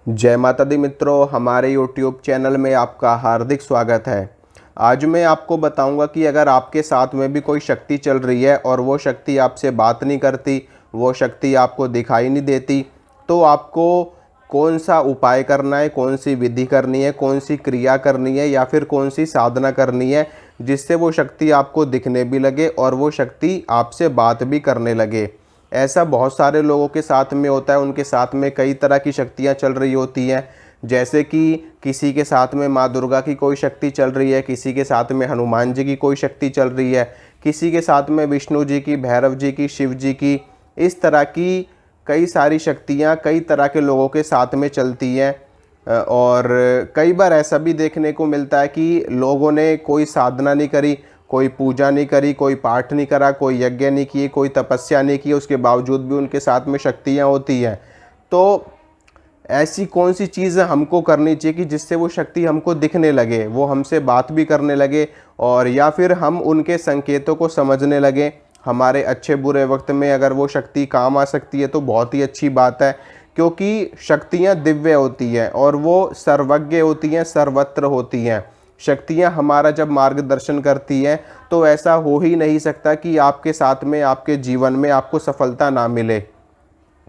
जय माता दी मित्रों, हमारे YouTube चैनल में आपका हार्दिक स्वागत है। आज मैं आपको बताऊंगा कि अगर आपके साथ में भी कोई शक्ति चल रही है और वो शक्ति आपसे बात नहीं करती, वो शक्ति आपको दिखाई नहीं देती, तो आपको कौन सा उपाय करना है, कौन सी विधि करनी है, कौन सी क्रिया करनी है या फिर कौन सी साधना करनी है जिससे वो शक्ति आपको दिखने भी लगे और वो शक्ति आपसे बात भी करने लगे। ऐसा बहुत सारे लोगों के साथ में होता है। उनके साथ में कई तरह की शक्तियाँ चल रही होती हैं, जैसे कि किसी के साथ में माँ दुर्गा की कोई शक्ति चल रही है, किसी के साथ में हनुमान जी की कोई शक्ति चल रही है, किसी के साथ में विष्णु जी की, भैरव जी की, शिव जी की। इस तरह की कई सारी शक्तियाँ कई तरह के लोगों के साथ में चलती हैं। और कई बार ऐसा भी देखने को मिलता है कि लोगों ने कोई साधना नहीं करी, कोई पूजा नहीं करी, कोई पाठ नहीं करा, कोई यज्ञ नहीं किए, कोई तपस्या नहीं की, उसके बावजूद भी उनके साथ में शक्तियाँ होती हैं। तो ऐसी कौन सी चीज़ हमको करनी चाहिए कि जिससे वो शक्ति हमको दिखने लगे, वो हमसे बात भी करने लगे और या फिर हम उनके संकेतों को समझने लगे। हमारे अच्छे बुरे वक्त में अगर वो शक्ति काम आ सकती है तो बहुत ही अच्छी बात है, क्योंकि शक्तियाँ दिव्य होती हैं और वो सर्वज्ञ होती हैं, सर्वत्र होती हैं। शक्तियाँ हमारा जब मार्गदर्शन करती हैं तो ऐसा हो ही नहीं सकता कि आपके साथ में, आपके जीवन में आपको सफलता ना मिले,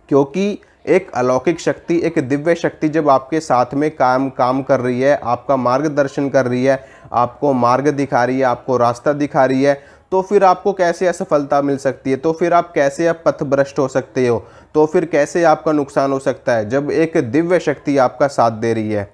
क्योंकि एक अलौकिक शक्ति, एक दिव्य शक्ति जब आपके साथ में काम कर रही है, आपका मार्गदर्शन कर रही है, आपको मार्ग दिखा रही है, आपको रास्ता दिखा रही है, तो फिर आपको कैसे असफलता मिल सकती है? तो फिर आप कैसे आप पथभ्रष्ट हो सकते हो? तो फिर कैसे आपका नुकसान हो सकता है जब एक दिव्य शक्ति आपका साथ दे रही है?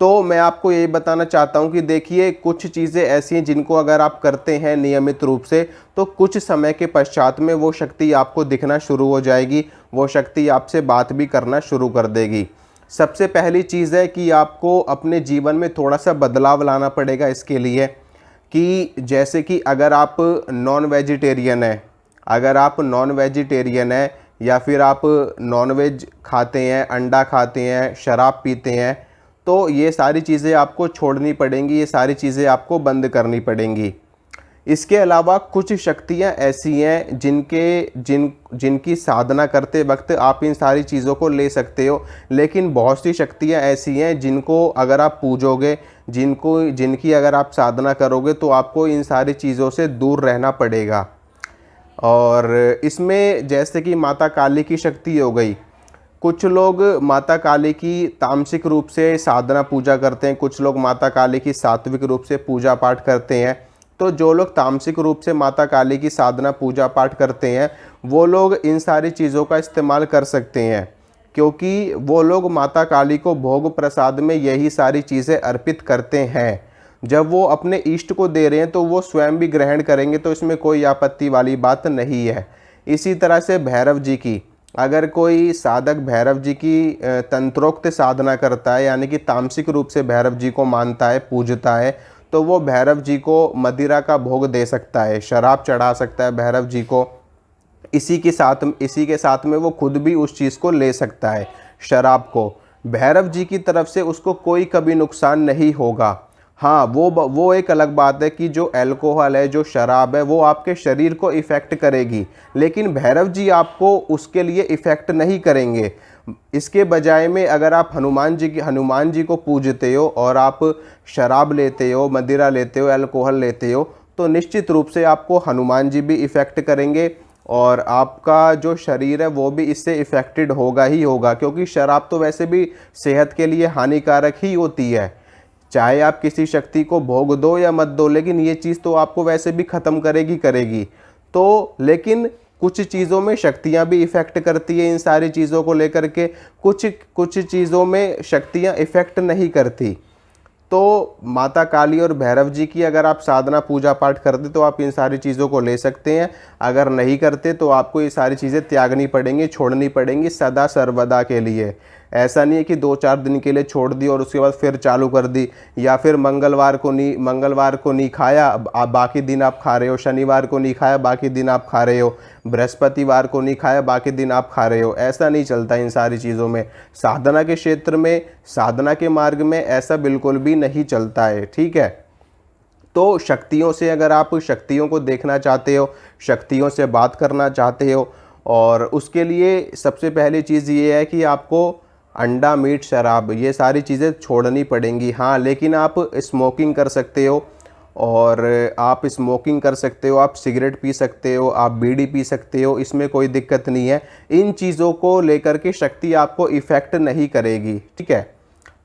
तो मैं आपको यही बताना चाहता हूँ कि देखिए, कुछ चीज़ें ऐसी हैं जिनको अगर आप करते हैं नियमित रूप से तो कुछ समय के पश्चात में वो शक्ति आपको दिखना शुरू हो जाएगी, वो शक्ति आपसे बात भी करना शुरू कर देगी। सबसे पहली चीज़ है कि आपको अपने जीवन में थोड़ा सा बदलाव लाना पड़ेगा इसके लिए, कि जैसे कि अगर आप नॉन वेजिटेरियन हैं, अगर आप नॉन वेजिटेरियन हैं या फिर आप नॉन वेज खाते हैं, अंडा खाते हैं, शराब पीते हैं, तो ये सारी चीज़ें आपको छोड़नी पड़ेंगी, ये सारी चीज़ें आपको बंद करनी पड़ेंगी। इसके अलावा कुछ शक्तियाँ ऐसी हैं जिनकी साधना करते वक्त आप इन सारी चीज़ों को ले सकते हो, लेकिन बहुत सी शक्तियाँ ऐसी हैं जिनको अगर आप पूजोगे, जिनकी अगर आप साधना करोगे तो आपको इन सारी चीज़ों से दूर रहना पड़ेगा। और इसमें जैसे कि माता काली की शक्ति हो गई, कुछ लोग माता काली की तामसिक रूप से साधना पूजा करते हैं, कुछ लोग माता काली की सात्विक रूप से पूजा पाठ करते हैं। तो जो लोग तामसिक रूप से माता काली की साधना पूजा पाठ करते हैं वो लोग इन सारी चीज़ों का इस्तेमाल कर सकते हैं, क्योंकि वो लोग माता काली को भोग प्रसाद में यही सारी चीज़ें अर्पित करते हैं। जब वो इष्ट अपने को दे रहे हैं तो वो स्वयं भी ग्रहण करेंगे, तो इसमें कोई आपत्ति वाली बात नहीं है। इसी तरह से भैरव जी की, अगर कोई साधक भैरव जी की तंत्रोक्त साधना करता है, यानी कि तामसिक रूप से भैरव जी को मानता है, पूजता है, तो वो भैरव जी को मदिरा का भोग दे सकता है, शराब चढ़ा सकता है भैरव जी को। इसी के साथ में वो खुद भी उस चीज़ को ले सकता है, शराब को। भैरव जी की तरफ से उसको कोई कभी नुकसान नहीं होगा। हाँ, वो एक अलग बात है कि जो अल्कोहल है, जो शराब है, वो आपके शरीर को इफ़ेक्ट करेगी, लेकिन भैरव जी आपको उसके लिए इफ़ेक्ट नहीं करेंगे। इसके बजाय में अगर आप हनुमान जी को पूजते हो और आप शराब लेते हो, मदिरा लेते हो, अल्कोहल लेते हो, तो निश्चित रूप से आपको हनुमान जी भी इफ़ेक्ट करेंगे और आपका जो शरीर है वो भी इससे इफ़ेक्टेड होगा ही होगा, क्योंकि शराब तो वैसे भी सेहत के लिए हानिकारक ही होती है। चाहे आप किसी शक्ति को भोग दो या मत दो, लेकिन ये चीज़ तो आपको वैसे भी ख़त्म करेगी। तो लेकिन कुछ चीज़ों में शक्तियाँ भी इफ़ेक्ट करती है इन सारी चीज़ों को लेकर के, कुछ चीज़ों में शक्तियाँ इफ़ेक्ट नहीं करती। तो माता काली और भैरव जी की अगर आप साधना पूजा पाठ करते तो आप इन सारी चीज़ों को ले सकते हैं, अगर नहीं करते तो आपको ये सारी चीज़ें त्यागनी पड़ेंगी, छोड़नी पड़ेंगी सदा सर्वदा के लिए। ऐसा नहीं है कि 2-4 दिन के लिए छोड़ दी और उसके बाद फिर चालू कर दी, या फिर मंगलवार को नहीं खाया बाकी दिन आप खा रहे हो, शनिवार को नहीं खाया बाकी दिन आप खा रहे हो, बृहस्पतिवार को नहीं खाया बाकी दिन आप खा रहे हो। ऐसा नहीं चलता इन सारी चीज़ों में। साधना के क्षेत्र में, साधना के मार्ग में ऐसा बिल्कुल भी नहीं चलता है, ठीक है। तो शक्तियों से, अगर आप शक्तियों को देखना चाहते हो, शक्तियों से बात करना चाहते हो, और उसके लिए सबसे पहली चीज़ ये है कि आपको अंडा, मीट, शराब, ये सारी चीज़ें छोड़नी पड़ेंगी। हाँ, लेकिन आप स्मोकिंग कर सकते हो, और आप स्मोकिंग कर सकते हो, आप सिगरेट पी सकते हो, आप बीड़ी पी सकते हो, इसमें कोई दिक्कत नहीं है। इन चीज़ों को लेकर के शक्ति आपको इफ़ेक्ट नहीं करेगी, ठीक है।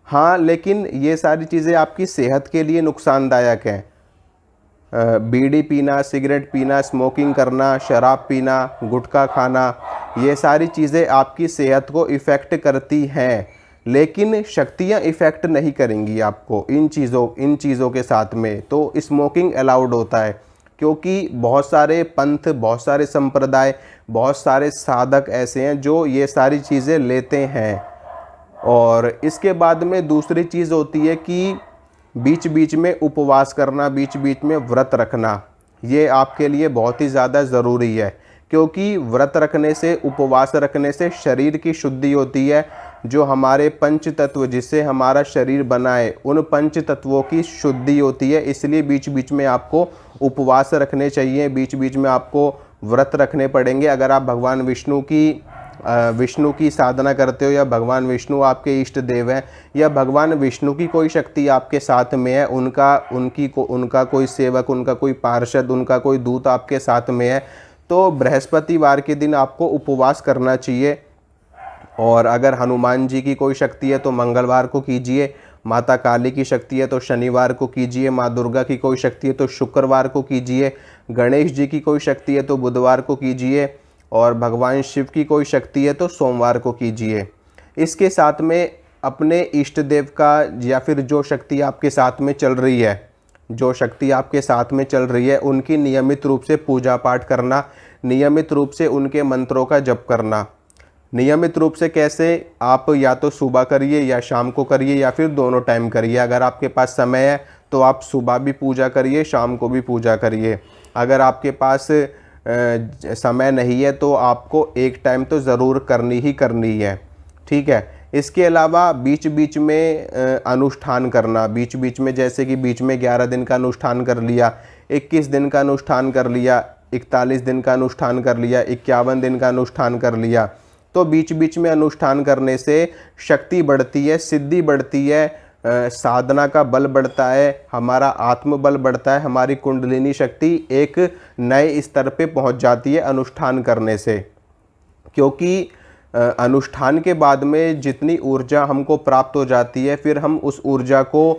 हाँ, लेकिन ये सारी चीज़ें आपकी सेहत के लिए नुकसानदायक हैं। बीड़ी पीना, सिगरेट पीना, स्मोकिंग करना, शराब पीना, गुटखा खाना, ये सारी चीज़ें आपकी सेहत को इफ़ेक्ट करती हैं, लेकिन शक्तियाँ इफ़ेक्ट नहीं करेंगी आपको इन चीज़ों के साथ में। तो स्मोकिंग अलाउड होता है, क्योंकि बहुत सारे पंथ, बहुत सारे संप्रदाय, बहुत सारे साधक ऐसे हैं जो ये सारी चीज़ें लेते हैं। और इसके बाद में दूसरी चीज़ होती है कि बीच बीच में उपवास करना, बीच बीच में व्रत रखना। ये आपके लिए बहुत ही ज़्यादा ज़रूरी है, क्योंकि व्रत रखने से, उपवास रखने से शरीर की शुद्धि होती है। जो हमारे पंच तत्व, जिससे हमारा शरीर बना है, उन पंच तत्वों की शुद्धि होती है। इसलिए बीच बीच में आपको उपवास रखने चाहिए, बीच बीच में आपको व्रत रखने पड़ेंगे। अगर आप भगवान विष्णु की साधना करते हो, या भगवान विष्णु आपके इष्ट देव हैं, या भगवान विष्णु की कोई शक्ति आपके साथ में है, उनका कोई सेवक, उनका कोई पार्षद, उनका कोई दूत आपके साथ में है, तो बृहस्पतिवार के दिन आपको उपवास करना चाहिए। और अगर हनुमान जी की कोई शक्ति है तो मंगलवार को कीजिए, माता काली की शक्ति है तो शनिवार को कीजिए, माँ दुर्गा की कोई शक्ति है तो शुक्रवार को कीजिए, गणेश जी की कोई शक्ति है तो बुधवार को कीजिए, और भगवान शिव की कोई शक्ति है तो सोमवार को कीजिए। इसके साथ में अपने इष्ट देव का, या फिर जो शक्ति आपके साथ में चल रही है, उनकी नियमित रूप से पूजा पाठ करना, नियमित रूप से उनके मंत्रों का जप करना। नियमित रूप से कैसे? आप या तो सुबह करिए या शाम को करिए, या फिर दोनों टाइम करिए। अगर आपके पास समय है तो आप सुबह भी पूजा करिए, शाम को भी पूजा करिए। अगर आपके पास समय नहीं है तो आपको एक टाइम तो ज़रूर करनी है, ठीक है। इसके अलावा बीच बीच में अनुष्ठान करना, बीच बीच में, जैसे कि बीच में 11 दिन का अनुष्ठान कर लिया, 21 दिन का अनुष्ठान कर लिया, 41 दिन का अनुष्ठान कर लिया, 51 दिन का अनुष्ठान कर लिया। तो बीच बीच में अनुष्ठान करने से शक्ति बढ़ती है, सिद्धि बढ़ती है, साधना का बल बढ़ता है, हमारा आत्मबल बढ़ता है, हमारी कुंडलिनी शक्ति एक नए स्तर पे पहुंच जाती है अनुष्ठान करने से। क्योंकि अनुष्ठान के बाद में जितनी ऊर्जा हमको प्राप्त हो जाती है, फिर हम उस ऊर्जा को,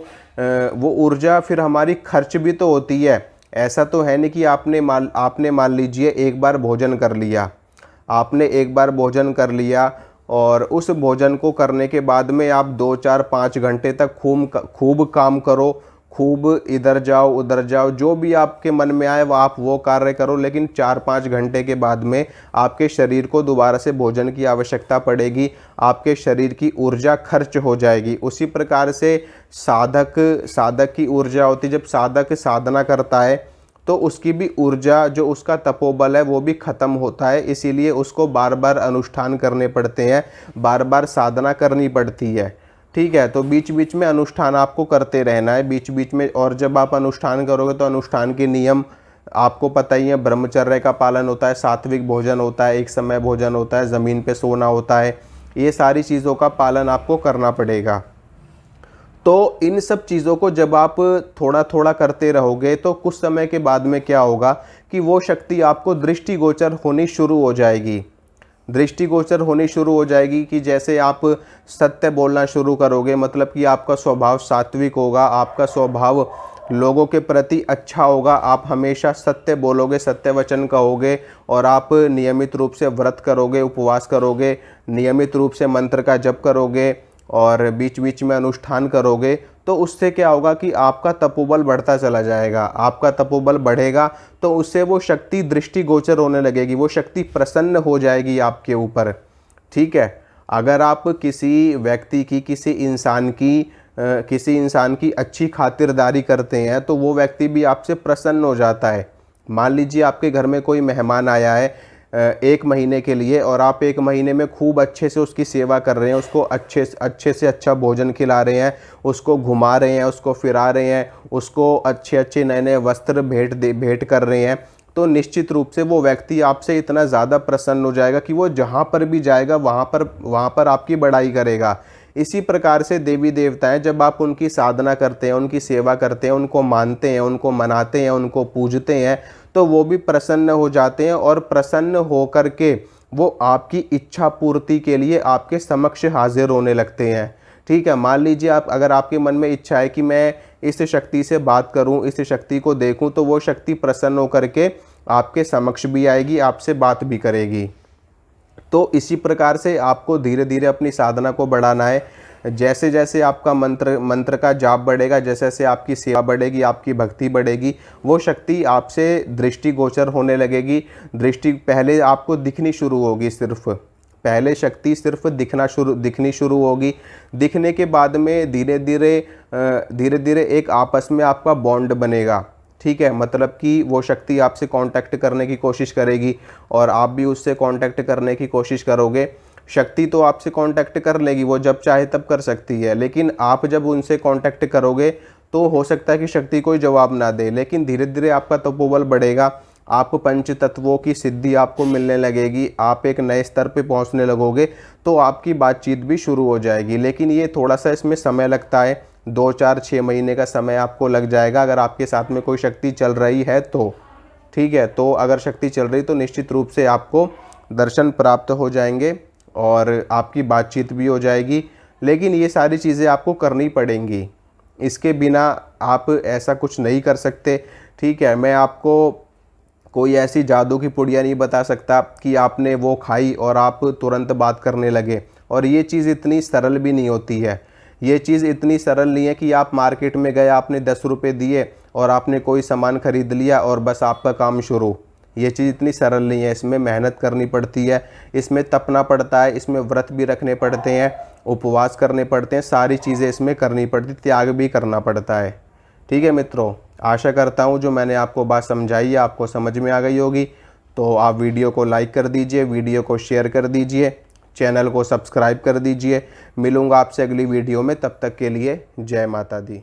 वो ऊर्जा फिर हमारी खर्च भी तो होती है। ऐसा तो है नहीं कि आपने मान लीजिए एक बार भोजन कर लिया, आपने एक बार भोजन कर लिया, और उस भोजन को करने के बाद में आप 2, 4, 5 घंटे तक खूब काम करो, खूब इधर जाओ उधर जाओ, जो भी आपके मन में आए आप वो कार्य करो, लेकिन 4-5 घंटे के बाद में आपके शरीर को दोबारा से भोजन की आवश्यकता पड़ेगी, आपके शरीर की ऊर्जा खर्च हो जाएगी। उसी प्रकार से साधक की ऊर्जा होती है, जब साधक साधना करता है तो उसकी भी ऊर्जा, जो उसका तपोबल है, वो भी ख़त्म होता है। इसीलिए उसको बार बार अनुष्ठान करने पड़ते हैं, बार बार साधना करनी पड़ती है, ठीक है। तो बीच बीच में अनुष्ठान आपको करते रहना है, बीच बीच में। और जब आप अनुष्ठान करोगे तो अनुष्ठान के नियम आपको पता ही है, ब्रह्मचर्य का पालन होता है, सात्विक भोजन होता है, एक समय भोजन होता है, ज़मीन पे सोना होता है, ये सारी चीज़ों का पालन आपको करना पड़ेगा। तो इन सब चीज़ों को जब आप थोड़ा थोड़ा करते रहोगे तो कुछ समय के बाद में क्या होगा कि वो शक्ति आपको दृष्टिगोचर होनी शुरू हो जाएगी। दृष्टिगोचर होनी शुरू हो जाएगी कि जैसे आप सत्य बोलना शुरू करोगे, मतलब कि आपका स्वभाव सात्विक होगा, आपका स्वभाव लोगों के प्रति अच्छा होगा, आप हमेशा सत्य बोलोगे, सत्य वचन कहोगे, और आप नियमित रूप से व्रत करोगे, उपवास करोगे, नियमित रूप से मंत्र का जप करोगे, और बीच बीच में अनुष्ठान करोगे। तो उससे क्या होगा कि आपका तपोबल बढ़ता चला जाएगा। आपका तपोबल बढ़ेगा तो उससे वो शक्ति दृष्टिगोचर होने लगेगी, वो शक्ति प्रसन्न हो जाएगी आपके ऊपर, ठीक है। अगर आप किसी व्यक्ति की, किसी इंसान की अच्छी खातिरदारी करते हैं तो वो व्यक्ति भी आपसे प्रसन्न हो जाता है। मान लीजिए आपके घर में कोई मेहमान आया है 1 महीने के लिए, और आप 1 महीने में खूब अच्छे से उसकी सेवा कर रहे हैं, उसको अच्छे से अच्छा भोजन खिला रहे हैं, उसको घुमा रहे हैं, उसको फिरा रहे हैं, उसको अच्छे नए वस्त्र भेंट कर रहे हैं। तो निश्चित रूप से वो व्यक्ति आपसे इतना ज़्यादा प्रसन्न हो जाएगा कि वो जहाँ पर भी जाएगा वहाँ पर आपकी बड़ाई करेगा। इसी प्रकार से देवी देवताएं, जब आप उनकी साधना करते हैं, उनकी सेवा करते हैं, उनको मानते हैं, उनको मनाते हैं, उनको पूजते हैं, तो वो भी प्रसन्न हो जाते हैं और प्रसन्न होकर के वो आपकी इच्छा पूर्ति के लिए आपके समक्ष हाजिर होने लगते हैं। ठीक है, मान लीजिए अगर आपके मन में इच्छा है कि मैं इस शक्ति से बात करूं, इस शक्ति को देखूं, तो वो शक्ति प्रसन्न होकर के आपके समक्ष भी आएगी, आपसे बात भी करेगी। तो इसी प्रकार से आपको धीरे धीरे अपनी साधना को बढ़ाना है। जैसे जैसे आपका मंत्र का जाप बढ़ेगा, जैसे जैसे आपकी सेवा बढ़ेगी, आपकी भक्ति बढ़ेगी, वो शक्ति आपसे दृष्टिगोचर होने लगेगी। पहले आपको दिखनी शुरू होगी, पहले शक्ति सिर्फ दिखनी शुरू होगी। दिखने के बाद में धीरे धीरे एक आपस में आपका बॉन्ड बनेगा। ठीक है, मतलब कि वो शक्ति आपसे कांटेक्ट करने की कोशिश करेगी और आप भी उससे कांटेक्ट करने की कोशिश करोगे। शक्ति तो आपसे कांटेक्ट कर लेगी, वो जब चाहे तब कर सकती है, लेकिन आप जब उनसे कांटेक्ट करोगे तो हो सकता है कि शक्ति कोई जवाब ना दे, लेकिन धीरे धीरे आपका तपोबल बढ़ेगा, आप पंच तत्वों की सिद्धि आपको मिलने लगेगी, आप एक नए स्तर पे पहुंचने लगोगे, तो आपकी बातचीत भी शुरू हो जाएगी। लेकिन ये थोड़ा सा इसमें समय लगता है, 2, 4, 6 महीने का समय आपको लग जाएगा अगर आपके साथ में कोई शक्ति चल रही है तो। ठीक है, तो अगर शक्ति चल रही तो निश्चित रूप से आपको दर्शन प्राप्त हो जाएंगे और आपकी बातचीत भी हो जाएगी। लेकिन ये सारी चीज़ें आपको करनी पड़ेंगी, इसके बिना आप ऐसा कुछ नहीं कर सकते। ठीक है, मैं आपको कोई ऐसी जादू की पुड़िया नहीं बता सकता कि आपने वो खाई और आप तुरंत बात करने लगे। और ये चीज़ इतनी सरल भी नहीं होती है, ये चीज़ इतनी सरल नहीं है कि आप मार्केट में गए, आपने 10 रुपये दिए और आपने कोई सामान खरीद लिया और बस आपका काम शुरू। ये चीज़ इतनी सरल नहीं है, इसमें मेहनत करनी पड़ती है, इसमें तपना पड़ता है, इसमें व्रत भी रखने पड़ते हैं, उपवास करने पड़ते हैं, सारी चीज़ें इसमें करनी पड़ती, त्याग भी करना पड़ता है। ठीक है मित्रों, आशा करता हूँ जो मैंने आपको बात समझाई है आपको समझ में आ गई होगी। तो आप वीडियो को लाइक कर दीजिए, वीडियो को शेयर कर दीजिए, चैनल को सब्सक्राइब कर दीजिए। मिलूँगा आपसे अगली वीडियो में, तब तक के लिए जय माता दी।